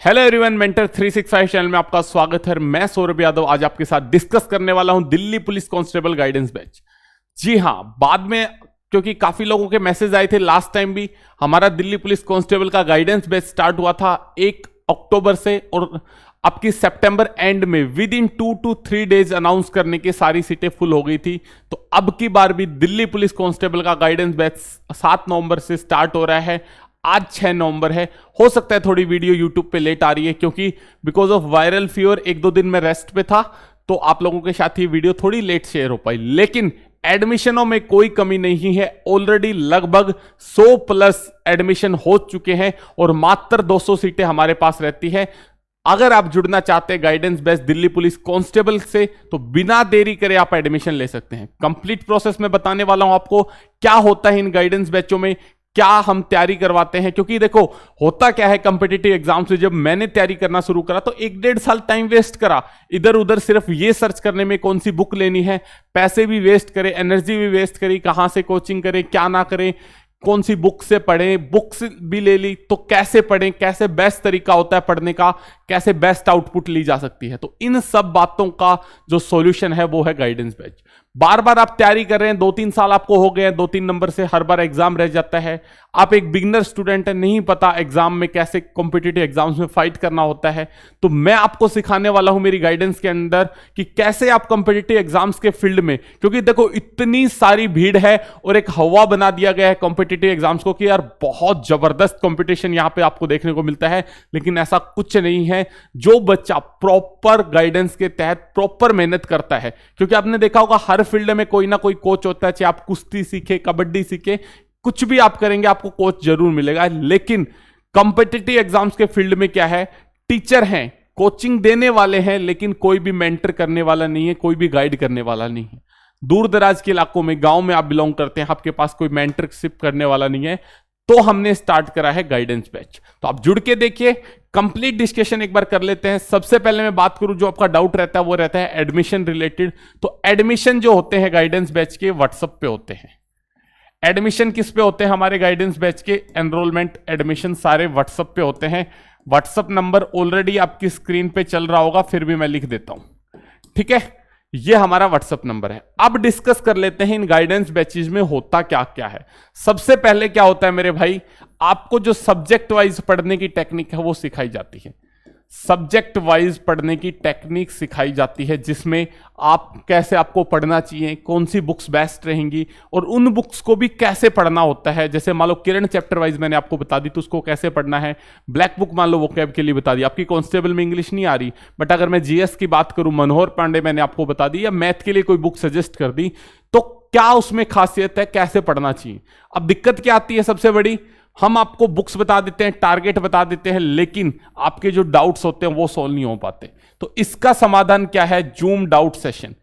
Hello everyone, mentor 365 channel में आपका स्वागत है। मैं सौरभ यादव आज आपके साथ डिस्कस करने वाला हूं Delhi police constable guidance batch. जी हां, बाद में क्योंकि काफी लोगों के मैसेज आए थे, लास्ट टाइम भी हमारा दिल्ली पुलिस कांस्टेबल का गाइडेंस बैच स्टार्ट हुआ था 1 अक्टूबर से और आपकी सितंबर एंड में with in 2 to 3 days announce करने की सारी सीटें फुल हो गई थी। तो अब की बार भी दिल्ली पुलिस कांस्टेबल का गाइडेंस बैच 7 नवंबर से स्टार्ट हो रहा है। आज 6 नवंबर है। हो सकता है थोड़ी वीडियो यूट्यूब पे लेट आ रही है क्योंकि बिकॉज ऑफ वायरल फीवर 1-2 दिन में रेस्ट पे था, तो आप लोगों के साथ ये वीडियो थोड़ी लेट शेयर हो पाई। लेकिन एडमिशनों में कोई कमी नहीं है। ऑलरेडी लगभग 100 प्लस एडमिशन हो चुके हैं और मात्र 200 सीटें हमारे पास रहती है। अगर आप जुड़ना चाहते हैं guidance batch Delhi police constable से तो बिना देरी करे आप एडमिशन ले सकते हैं। कंप्लीट प्रोसेस में बताने वाला हूं आपको क्या होता है इन गाइडेंस बैचों में, क्या हम तैयारी करवाते हैं। क्योंकि देखो होता क्या है, कॉम्पिटिटिव एग्जाम से जब मैंने तैयारी करना शुरू करा तो 1-1.5 साल टाइम वेस्ट करा इधर उधर सिर्फ ये सर्च करने में कौन सी बुक लेनी है। पैसे भी वेस्ट करे, एनर्जी भी वेस्ट करी, कहां से कोचिंग करें, क्या ना करें, कौन सी बुक से पढ़ें, बुक्स भी ले ली तो कैसे पढ़ें, कैसे बेस्ट तरीका होता है पढ़ने का, कैसे बेस्ट आउटपुट ली जा सकती है। तो इन सब बातों का जो सॉल्यूशन है वो है गाइडेंस बैच। बार बार आप तैयारी कर रहे हैं, 2-3 साल आपको हो गए, 2-3 नंबर से हर बार एग्जाम रह जाता है। आप एक बिगिनर स्टूडेंट है, नहीं पता एग्जाम में कैसे कॉम्पिटिटिव एग्जाम्स में फाइट करना होता है, तो मैं आपको सिखाने वाला हूं मेरी गाइडेंस के अंदर कि कैसे आप कॉम्पिटिटिव एग्जाम्स के फील्ड में, क्योंकि देखो इतनी सारी भीड़ है और एक हवा बना दिया गया है कॉम्पिटिटिव एग्जाम्स को कि यार बहुत जबरदस्त कॉम्पिटिशन यहां पे आपको देखने को मिलता है। लेकिन ऐसा कुछ नहीं है। जो बच्चा प्रॉपर गाइडेंस के तहत प्रॉपर मेहनत करता है, क्योंकि आपने देखा होगा हर फील्ड में कोई ना कोई कोच होता है, चाहे आप कुश्ती सीखे, कबड्डी सीखे, कुछ भी आप करेंगे आपको कोच जरूर मिलेगा। लेकिन कॉम्पिटिटिव एग्जाम्स के फील्ड में क्या है, टीचर हैं, कोचिंग देने वाले हैं, लेकिन कोई भी मेंटर करने वाला नहीं है, कोई भी गाइड करने वाला नहीं है। दूर दराज के इलाकों में, गांव में आप बिलोंग करते हैं, आपके पास कोई मेंटरशिप करने वाला नहीं है, तो हमने स्टार्ट करा है गाइडेंस बैच। तो आप जुड़ के देखिए, कंप्लीट डिस्कशन एक बार कर लेते हैं। सबसे पहले मैं बात करूं, जो आपका डाउट रहता है वो रहता है एडमिशन रिलेटेड। तो एडमिशन जो होते हैं गाइडेंस बैच के व्हाट्सएप पे होते हैं। एडमिशन किस पे होते हैं हमारे गाइडेंस बैच के? एनरोलमेंट एडमिशन सारे व्हाट्सएप पे होते हैं। व्हाट्सएप नंबर ऑलरेडी आपकी स्क्रीन पे चल रहा होगा, फिर भी मैं लिख देता हूं, ठीक है। ये हमारा व्हाट्सएप नंबर है। अब डिस्कस कर लेते हैं इन गाइडेंस बैचेज में होता क्या क्या है। सबसे पहले क्या होता है मेरे भाई, आपको जो सब्जेक्ट वाइज पढ़ने की टेक्निक है वो सिखाई जाती है। सब्जेक्ट वाइज पढ़ने की टेक्निक सिखाई जाती है, जिसमें आप कैसे आपको पढ़ना चाहिए, कौन सी बुक्स बेस्ट रहेंगी और उन बुक्स को भी कैसे पढ़ना होता है। जैसे मान लो किरण चैप्टर वाइज मैंने आपको बता दी, तो उसको कैसे पढ़ना है। ब्लैक बुक मान लो वोकैब के लिए बता दी, आपकी कांस्टेबल में इंग्लिश नहीं आ रही, बट अगर मैं जीएस की बात करूं, मनोहर पांडे मैंने आपको बता दी, या मैथ के लिए कोई बुक सजेस्ट कर दी, तो क्या उसमें खासियत है, कैसे पढ़ना चाहिए। अब दिक्कत क्या आती है सबसे बड़ी, हम आपको बुक्स बता देते हैं, टारगेट बता देते हैं, लेकिन आपके जो डाउट्स होते हैं वो सॉल्व नहीं हो पाते। तो इसका समाधान क्या है? Zoom doubt session.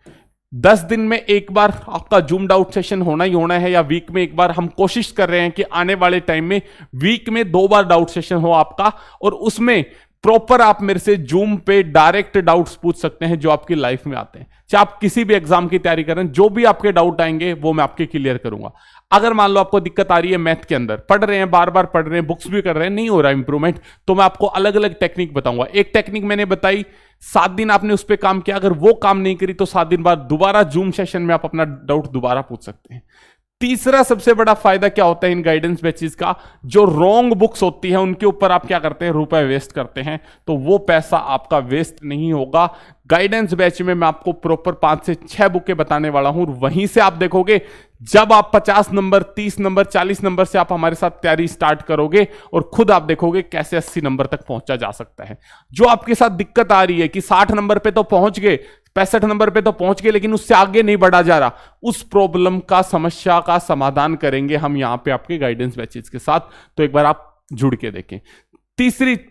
10 दिन में एक बार आपका जूम डाउट सेशन होना ही होना है, या वीक में एक बार। हम कोशिश कर रहे हैं कि आने वाले टाइम में वीक में 2 बार डाउट सेशन हो आपका, और उसमें प्रॉपर आप मेरे से जूम पे डायरेक्ट डाउट्स पूछ सकते हैं जो आपकी लाइफ में आते हैं। चाहे आप किसी भी एग्जाम की तैयारी करें, जो भी आपके डाउट आएंगे वो मैं आपके क्लियर करूंगा। अगर मान लो आपको दिक्कत आ रही है मैथ के अंदर, पढ़ रहे हैं, बार बार पढ़ रहे हैं, बुक्स भी कर रहे हैं, नहीं हो रहा इंप्रूवमेंट, तो मैं आपको अलग अलग टेक्निक बताऊंगा। एक टेक्निक मैंने बताई, 7 दिन आपने उस पर काम किया, अगर वो काम नहीं करी तो 7 दिन बाद दोबारा जूम सेशन में आप अपना डाउट दोबारा पूछ सकते हैं। तीसरा सबसे बड़ा फायदा क्या होता है इन गाइडेंस बैचेस का, जो रॉन्ग बुक्स होती हैं उनके ऊपर आप क्या करते हैं, रुपए वेस्ट करते हैं, तो वो पैसा आपका वेस्ट नहीं होगा। गाइडेंस बैच में मैं आपको प्रॉपर 5 से 6 बुकें बताने वाला हूं, वहीं से आप देखोगे जब आप 50 नंबर, 30 नंबर, 40 नंबर से आप हमारे साथ तैयारी स्टार्ट करोगे, और खुद आप देखोगे कैसे 80 नंबर तक पहुंचा जा सकता है। जो आपके साथ दिक्कत आ रही है कि 60 नंबर पे तो पहुंच गए, 65 नंबर पे तो पहुंच गए, लेकिन उससे आगे नहीं बढ़ा जा रहा, उस प्रॉब्लम का, समस्या का समाधान करेंगे हम यहां पे आपके गाइडेंस बैचेस के साथ। तो एक बार आप जुड़ के देखें।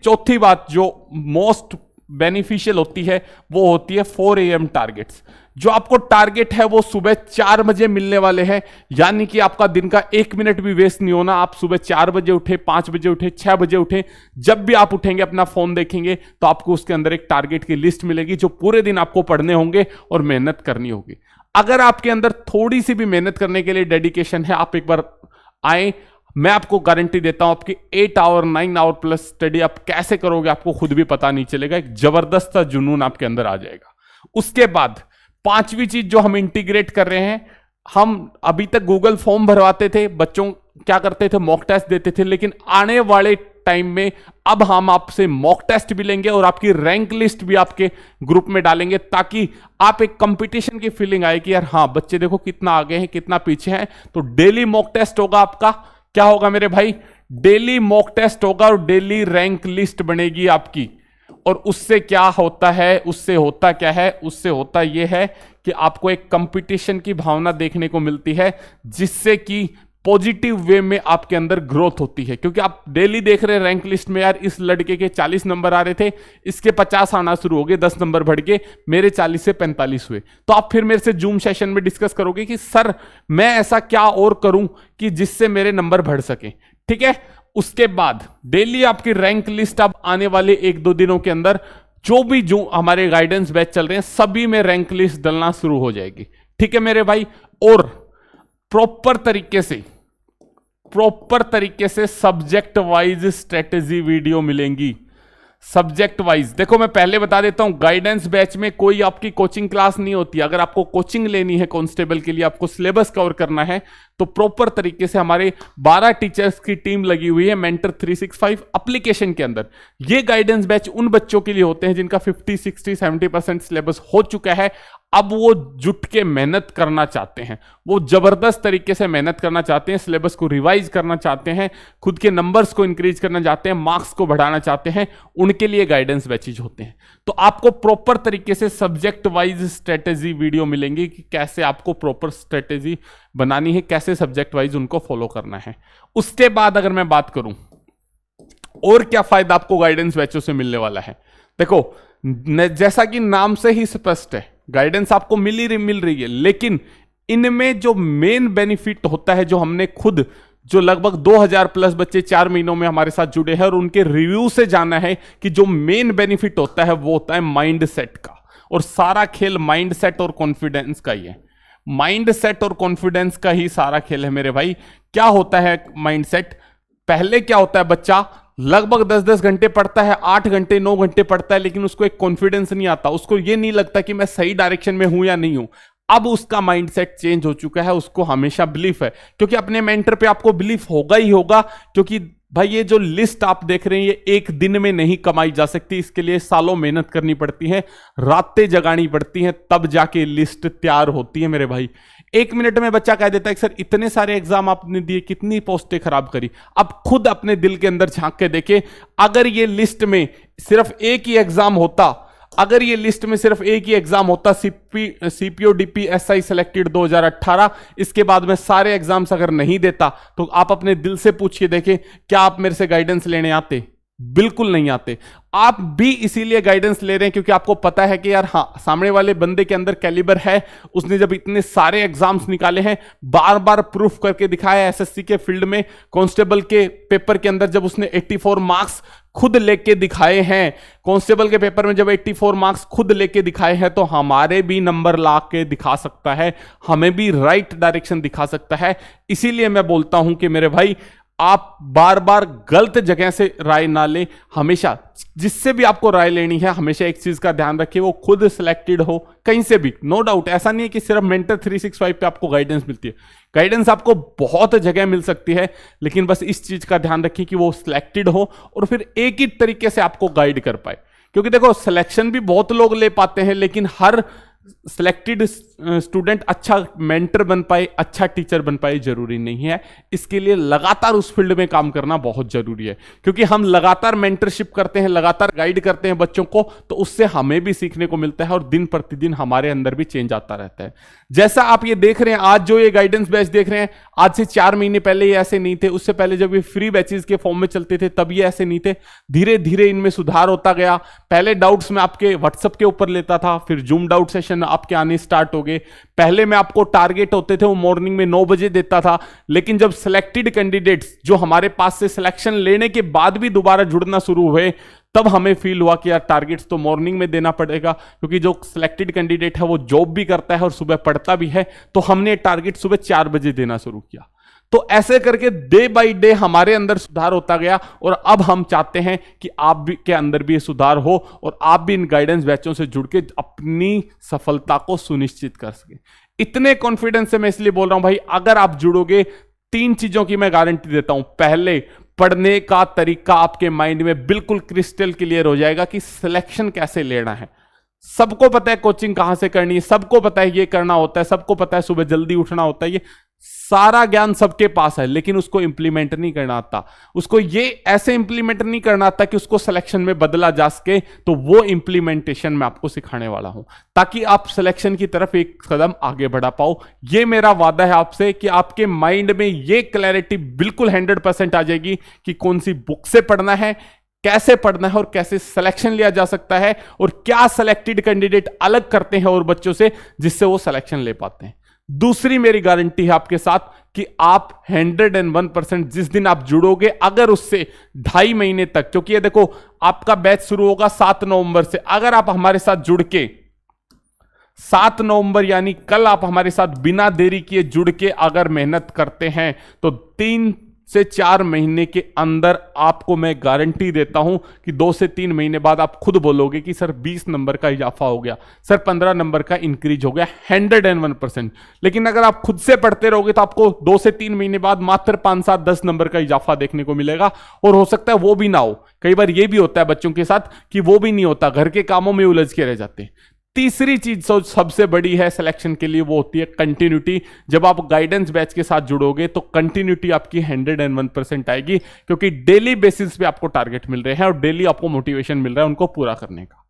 चौथी बात जो मोस्ट बेनिफिशियल होती है वो होती है 4 AM टारगेट्स। जो आपको टारगेट है वो सुबह 4 बजे मिलने वाले हैं, यानी कि आपका दिन का 1 मिनट भी वेस्ट नहीं होना। आप सुबह 4 बजे उठे, 5 बजे उठे, 6 बजे उठे, जब भी आप उठेंगे अपना फोन देखेंगे तो आपको उसके अंदर एक टारगेट की लिस्ट मिलेगी, जो पूरे दिन आपको पढ़ने होंगे और मेहनत करनी होगी। अगर आपके अंदर थोड़ी सी भी मेहनत करने के लिए डेडिकेशन है, आप एक बार आए, मैं आपको गारंटी देता हूं आपकी 8 आवर 9 आवर प्लस स्टडी आप कैसे करोगे आपको खुद भी पता नहीं चलेगा, एक जबरदस्त सा जुनून आपके अंदर आ जाएगा। उसके बाद पांचवी चीज जो हम इंटीग्रेट कर रहे हैं, हम अभी तक गूगल फॉर्म भरवाते थे, बच्चों क्या करते थे मॉक टेस्ट देते थे, लेकिन आने वाले टाइम में अब हम आपसे मॉक टेस्ट भी लेंगे और आपकी रैंक लिस्ट भी आपके ग्रुप में डालेंगे, ताकि आप एक कंपटीशन की फीलिंग आए कि यार हाँ बच्चे देखो कितना आगे हैं कितना पीछे हैं। तो डेली मॉक टेस्ट होगा आपका, क्या होगा मेरे भाई, डेली मॉक टेस्ट होगा और डेली रैंक लिस्ट बनेगी आपकी। और उससे क्या होता है, उससे होता क्या है, उससे होता यह है कि आपको एक कंपटीशन की भावना देखने को मिलती है, जिससे कि पॉजिटिव वे में आपके अंदर ग्रोथ होती है। क्योंकि आप डेली देख रहे हैं रैंक लिस्ट में, यार इस लड़के के 40 नंबर आ रहे थे, इसके 50 आना शुरू हो गए, 10 नंबर बढ़ के मेरे 40 से 45 हुए। तो आप फिर मेरे से जूम सेशन में डिस्कस करोगे कि सर मैं ऐसा क्या और करूं कि जिससे मेरे नंबर बढ़ सके, ठीक है। उसके बाद डेली आपकी रैंक लिस्ट अब आने वाले 1-2 दिनों के अंदर जो हमारे गाइडेंस बैच चल रहे हैं सभी में रैंक लिस्ट डलना शुरू हो जाएगी, ठीक है मेरे भाई। और प्रॉपर तरीके से सब्जेक्ट वाइज स्ट्रेटेजी वीडियो मिलेंगी, सब्जेक्ट वाइज। देखो मैं पहले बता देता हूं, गाइडेंस बैच में कोई आपकी कोचिंग क्लास नहीं होती। अगर आपको कोचिंग लेनी है कांस्टेबल के लिए, आपको सिलेबस कवर करना है, तो प्रॉपर तरीके से हमारे 12 टीचर्स की टीम लगी हुई है मेंटर 365 एप्लीकेशन के अंदर। ये गाइडेंस बैच उन बच्चों के लिए होते हैं जिनका 50, 60, 70% सिलेबस हो चुका है। अब वो जुट के मेहनत करना चाहते हैं, वो जबरदस्त तरीके से मेहनत करना चाहते हैं, सिलेबस को रिवाइज करना चाहते हैं, खुद के नंबर्स को इंक्रीज करना चाहते हैं, मार्क्स को बढ़ाना चाहते हैं, उनके लिए गाइडेंस बैचेज होते हैं। तो आपको प्रॉपर तरीके से सब्जेक्ट वाइज स्ट्रेटेजी वीडियो मिलेंगी कि कैसे आपको प्रॉपर स्ट्रेटेजी बनानी है, कैसे सब्जेक्ट वाइज उनको फॉलो करना है। उसके बाद अगर मैं बात करूं और क्या फायदा आपको गाइडेंस बैचों से मिलने वाला है, देखो जैसा कि नाम से ही स्पष्ट है, गाइडेंस आपको मिल रही है, लेकिन इनमें जो मेन बेनिफिट होता है, जो हमने खुद जो लगभग 2000 प्लस बच्चे 4 महीनों में हमारे साथ जुड़े हैं और उनके रिव्यू से जाना है कि जो मेन बेनिफिट होता है वो होता है माइंड सेट का। और सारा खेल माइंड सेट और कॉन्फिडेंस का ही है, माइंड सेट और कॉन्फिडेंस का ही सारा खेल है मेरे भाई। क्या होता है माइंड सेट, पहले क्या होता है, बच्चा लगभग 10-10 घंटे पढ़ता है, 8 घंटे 9 घंटे पढ़ता है, लेकिन उसको एक कॉन्फिडेंस नहीं आता, उसको ये नहीं लगता कि मैं सही डायरेक्शन में हूं या नहीं हूं। अब उसका माइंडसेट चेंज हो चुका है, उसको हमेशा बिलीफ है, क्योंकि अपने मेंटर पे आपको बिलीफ होगा ही होगा। क्योंकि भाई ये जो लिस्ट आप देख रहे हैं ये एक दिन में नहीं कमाई जा सकती, इसके लिए सालों मेहनत करनी पड़ती है, रातें जगानी पड़ती हैं, तब जाके लिस्ट तैयार होती है मेरे भाई। 1 मिनट में बच्चा कह देता है कि सर इतने सारे एग्जाम आपने दिए, कितनी पोस्टें खराब करी। अब खुद अपने दिल के अंदर झांक के देखे, अगर ये लिस्ट में सिर्फ एक ही एग्जाम होता, अगर ये लिस्ट में सिर्फ एक ही एग्जाम होता, सीपीओ डीपी एसआई सिलेक्टेड 2018, इसके बाद में सारे एग्जाम्स अगर नहीं देता, तो आप अपने दिल से पूछिए देखें, क्या आप मेरे से गाइडेंस लेने आते? बिल्कुल नहीं आते। आप भी इसीलिए गाइडेंस ले रहे हैं क्योंकि आपको पता है कि यार हाँ सामने वाले बंदे के अंदर कैलिबर है, उसने जब इतने सारे एग्जाम्स निकाले हैं, बार बार प्रूफ करके दिखाया। एसएससी के फील्ड में कांस्टेबल के पेपर के अंदर जब उसने 84 मार्क्स खुद लेके दिखाए हैं, कांस्टेबल के पेपर में जब 84 मार्क्स खुद लेके दिखाए हैं, तो हमारे भी नंबर ला के दिखा सकता है, हमें भी राइट डायरेक्शन दिखा सकता है। इसीलिए मैं बोलता हूं कि मेरे भाई आप बार बार गलत जगह से राय ना लें। हमेशा जिससे भी आपको राय लेनी है, हमेशा एक चीज का ध्यान रखिए, वो खुद सिलेक्टेड हो कहीं से भी। नो डाउट ऐसा नहीं है कि सिर्फ मेंटर 365 पे आपको गाइडेंस मिलती है, गाइडेंस आपको बहुत जगह मिल सकती है, लेकिन बस इस चीज का ध्यान रखिए कि वो सिलेक्टेड हो और फिर एक ही तरीके से आपको गाइड कर पाए। क्योंकि देखो सिलेक्शन भी बहुत लोग ले पाते हैं, लेकिन हर सिलेक्टेड स्टूडेंट अच्छा मेंटर बन पाए, अच्छा टीचर बन पाए जरूरी नहीं है। इसके लिए लगातार उस फील्ड में काम करना बहुत जरूरी है, क्योंकि हम लगातार मेंटरशिप करते हैं, लगातार गाइड करते हैं बच्चों को, तो उससे हमें भी सीखने को मिलता है और दिन प्रतिदिन हमारे अंदर भी चेंज आता रहता है। जैसा आप ये देख रहे हैं, आज जो ये गाइडेंस बैच देख रहे हैं, आज से 4 महीने पहले ये ऐसे नहीं थे, उससे पहले जब ये फ्री बैचेस के फॉर्म में चलते थे तब ये ऐसे नहीं थे। धीरे धीरे इनमें सुधार होता गया। पहले डाउट्स में आपके व्हाट्सएप के ऊपर लेता था, फिर जूम डाउट सेशन आपके आने स्टार्ट हो गए। पहले में आपको टारगेट होते थे वो मॉर्निंग में 9 बजे देता था, लेकिन जब सिलेक्टेड कैंडिडेट्स जो हमारे पास से सिलेक्शन लेने के बाद भी दोबारा जुड़ना शुरू हुए, तब हमें फील हुआ कि यार टारगेट्स तो मॉर्निंग में देना पड़ेगा, क्योंकि जो सिलेक्टेड कैंडिडेट है वो जॉब भी करता है और सुबह पढ़ता भी है। तो हमने टारगेट सुबह 4 बजे देना शुरू किया। तो ऐसे करके डे बाय डे हमारे अंदर सुधार होता गया और अब हम चाहते हैं कि आप भी के अंदर भी ये सुधार हो और आप भी इन गाइडेंस बैचों से जुड़ के अपनी सफलता को सुनिश्चित कर सके। इतने कॉन्फिडेंस से मैं इसलिए बोल रहा हूं भाई, अगर आप जुड़ोगे 3 चीजों की मैं गारंटी देता हूं। पहले, पढ़ने का तरीका आपके माइंड में बिल्कुल क्रिस्टल क्लियर हो जाएगा कि सिलेक्शन कैसे लेना है। सबको पता है कोचिंग कहां से करनी है, सबको पता है ये करना होता है, सबको पता है सुबह जल्दी उठना होता है, ये सारा ज्ञान सबके पास है, लेकिन उसको इंप्लीमेंट नहीं करना आता। उसको ये ऐसे इंप्लीमेंट नहीं करना आता कि उसको सिलेक्शन में बदला जा सके। तो वो इंप्लीमेंटेशन मैं आपको सिखाने वाला हूं ताकि आप सिलेक्शन की तरफ एक कदम आगे बढ़ा पाओ। ये मेरा वादा है आपसे कि आपके माइंड में ये क्लैरिटी बिल्कुल 100% आ जाएगी कि कौन सी बुक से पढ़ना है, कैसे पढ़ना है और कैसे सिलेक्शन लिया जा सकता है और क्या सिलेक्टेड कैंडिडेट अलग करते हैं और बच्चों से जिससे वो सिलेक्शन ले पाते हैं। दूसरी मेरी गारंटी है आपके साथ कि आप 101% जिस दिन आप जुड़ोगे, अगर उससे 2.5 महीने तक, क्योंकि ये देखो आपका बैच शुरू होगा 7 नवंबर से, अगर आप हमारे साथ जुड़ के 7 नवंबर यानी कल आप हमारे साथ बिना देरी किए जुड़ के अगर मेहनत करते हैं तो 3 से 4 महीने के अंदर आपको मैं गारंटी देता हूं कि 2 से 3 महीने बाद आप खुद बोलोगे कि सर 20 नंबर का इजाफा हो गया, सर 15 नंबर का इंक्रीज हो गया। 101%। लेकिन अगर आप खुद से पढ़ते रहोगे तो आपको 2 से 3 महीने बाद मात्र 5, 7, 10 नंबर का इजाफा देखने को मिलेगा और हो सकता है वो भी ना हो। कई बार ये भी होता है बच्चों के साथ कि वो भी नहीं होता, घर के कामों में उलझ के रह जाते हैं। तीसरी चीज सबसे बड़ी है सिलेक्शन के लिए, वो होती है कंटिन्यूटी। जब आप गाइडेंस बैच के साथ जुड़ोगे तो कंटिन्यूटी आपकी 101% आएगी, क्योंकि डेली बेसिस पे आपको टारगेट मिल रहे हैं और डेली आपको मोटिवेशन मिल रहा है उनको पूरा करने का।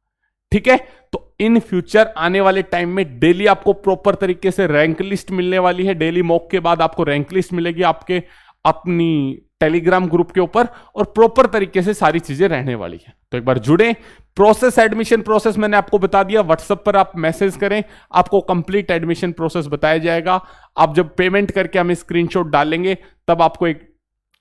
ठीक है, तो इन फ्यूचर आने वाले टाइम में डेली आपको प्रॉपर तरीके से रैंक लिस्ट मिलने वाली है। डेली मॉक के बाद आपको रैंक लिस्ट मिलेगी आपके अपनी टेलीग्राम ग्रुप के ऊपर और प्रॉपर तरीके से सारी चीजें रहने वाली है। तो एक बार जुड़े। प्रोसेस, एडमिशन प्रोसेस मैंने आपको बता दिया, व्हाट्सएप पर आप मैसेज करें, आपको कंप्लीट एडमिशन प्रोसेस बताया जाएगा। आप जब पेमेंट करके हमें स्क्रीनशॉट डालेंगे तब आपको एक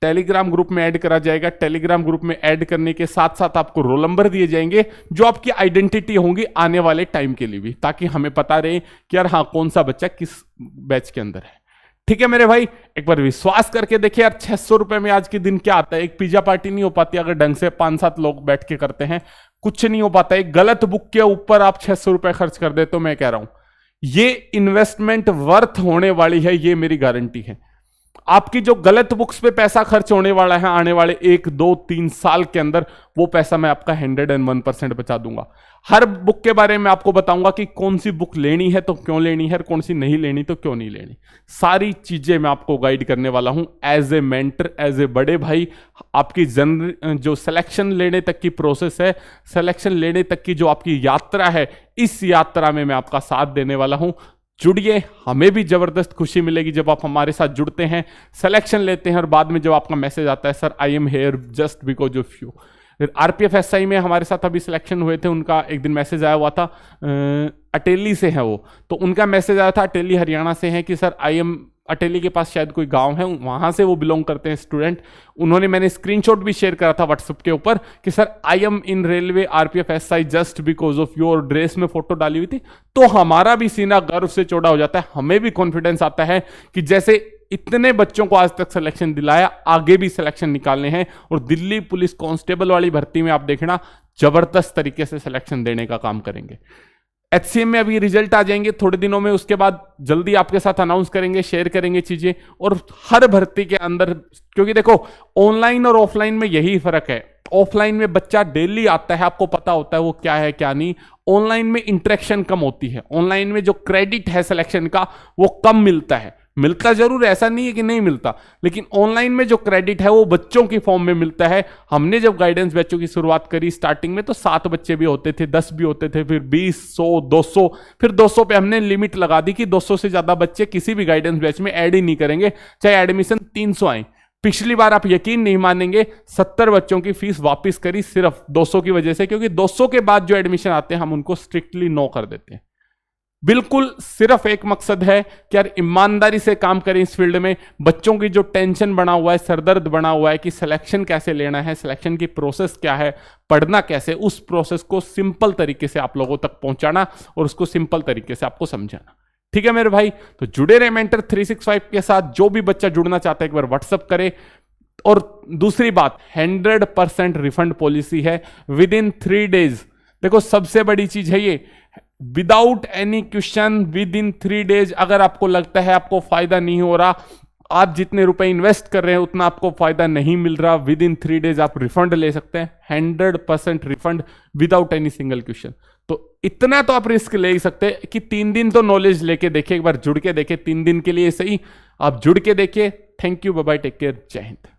टेलीग्राम ग्रुप में ऐड करा जाएगा। टेलीग्राम ग्रुप में ऐड करने के साथ साथ आपको रोल नंबर दिए जाएंगे जो आपकी आइडेंटिटी होंगी आने वाले टाइम के लिए भी, ताकि हमें पता रहे कि यार हाँ कौन सा बच्चा किस बैच के अंदर है। ठीक है मेरे भाई, एक बार विश्वास करके देखिए यार, 600 रुपए में आज के दिन क्या आता है। एक पिज्जा पार्टी नहीं हो पाती अगर ढंग से 5-7 लोग बैठ के करते हैं, कुछ नहीं हो पाता। एक गलत बुक के ऊपर आप 600 रुपए खर्च कर दे तो मैं कह रहा हूं ये इन्वेस्टमेंट वर्थ होने वाली है, ये मेरी गारंटी है। आपकी जो गलत बुक्स पे पैसा खर्च होने वाला है आने वाले 1, 2, 3 साल के अंदर, वो पैसा मैं आपका 101% बचा दूंगा। हर बुक के बारे में आपको बताऊंगा कि कौन सी बुक लेनी है तो क्यों लेनी है, कौन सी नहीं लेनी तो क्यों नहीं लेनी। सारी चीजें मैं आपको गाइड करने वाला हूं as a mentor, as a बड़े भाई। आपकी जो सिलेक्शन लेने तक की प्रोसेस है, सिलेक्शन लेने तक की जो आपकी यात्रा है, इस यात्रा में मैं आपका साथ देने वाला हूं। जुड़िए, हमें भी जबरदस्त खुशी मिलेगी जब आप हमारे साथ जुड़ते हैं, सिलेक्शन लेते हैं और बाद में जब आपका मैसेज आता है sir I am here just because of you. RPF SI में हमारे साथ अभी सिलेक्शन हुए थे, उनका एक दिन मैसेज आया हुआ था, अटेली से है वो, तो उनका मैसेज आया था, अटेली हरियाणा से है, कि सर आई एम, अटेली के पास शायद कोई गांव है, वहां से वो बिलोंग करते हैं स्टूडेंट। उन्होंने, मैंने स्क्रीनशॉट भी शेयर करा था व्हाट्सएप के ऊपर कि sir I am in railway RPF SI just because of your, dress में फोटो डाली हुई थी। तो हमारा भी सीना गर्व से चौड़ा हो जाता है, हमें भी कॉन्फिडेंस आता है कि जैसे इतने बच्चों को आज तक सिलेक्शन दिलाया, आगे भी सिलेक्शन निकालने हैं। और दिल्ली पुलिस कांस्टेबल वाली भर्ती में आप देखना जबरदस्त तरीके से सिलेक्शन देने का काम करेंगे। एचसीएम में अभी रिजल्ट आ जाएंगे थोड़े दिनों में, उसके बाद जल्दी आपके साथ अनाउंस करेंगे, शेयर करेंगे चीजें। और हर भर्ती के अंदर, क्योंकि देखो ऑनलाइन और ऑफलाइन में यही फर्क है, ऑफलाइन में बच्चा डेली आता है, आपको पता होता है वो क्या है क्या नहीं। ऑनलाइन में इंटरेक्शन कम होती है, ऑनलाइन में जो क्रेडिट है सिलेक्शन का वो कम मिलता है। मिलता जरूर है, ऐसा नहीं है कि नहीं मिलता, लेकिन ऑनलाइन में जो क्रेडिट है वो बच्चों की फॉर्म में मिलता है। हमने जब गाइडेंस बैचों की शुरुआत करी स्टार्टिंग में तो 7 बच्चे भी होते थे, 10 भी होते थे, फिर 20, 100, 200, फिर 200 पे हमने लिमिट लगा दी कि 200 से ज्यादा बच्चे किसी भी गाइडेंस बैच में ऐड ही नहीं करेंगे, चाहे एडमिशन 300 आए। पिछली बार आप यकीन नहीं मानेंगे, 70 बच्चों की फीस वापस करी सिर्फ 200 की वजह से, क्योंकि 200 के बाद जो एडमिशन आते हैं हम उनको स्ट्रिक्टली नो कर देते हैं। बिल्कुल सिर्फ एक मकसद है कि यार ईमानदारी से काम करें इस फील्ड में। बच्चों की जो टेंशन बना हुआ है, सरदर्द बना हुआ है कि सिलेक्शन कैसे लेना है, सिलेक्शन की प्रोसेस क्या है, पढ़ना कैसे, उस प्रोसेस को सिंपल तरीके से आप लोगों तक पहुंचाना और उसको सिंपल तरीके से आपको समझाना। ठीक है मेरे भाई, तो जुड़े रहे मेंटर 365 के साथ। जो भी बच्चा जुड़ना चाहता है एक बार व्हाट्सअप करे। और दूसरी बात, 100% रिफंड पॉलिसी है विद इन 3 डेज। देखो सबसे बड़ी चीज है ये, without any question with in 3 days. अगर आपको लगता है आपको फायदा नहीं हो रहा, आप जितने रुपए इन्वेस्ट कर रहे हैं उतना आपको फायदा नहीं मिल रहा, विद इन 3 डेज आप रिफंड ले सकते हैं। 100% refund without any single question. तो इतना तो आप रिस्क ले ही सकते हैं कि 3 दिन तो नॉलेज लेके देखिए, एक बार जुड़ के देखिए, 3 दिन के लिए सही आप जुड़ के देखिए। Thank you, bye bye, take care, जय हिंद।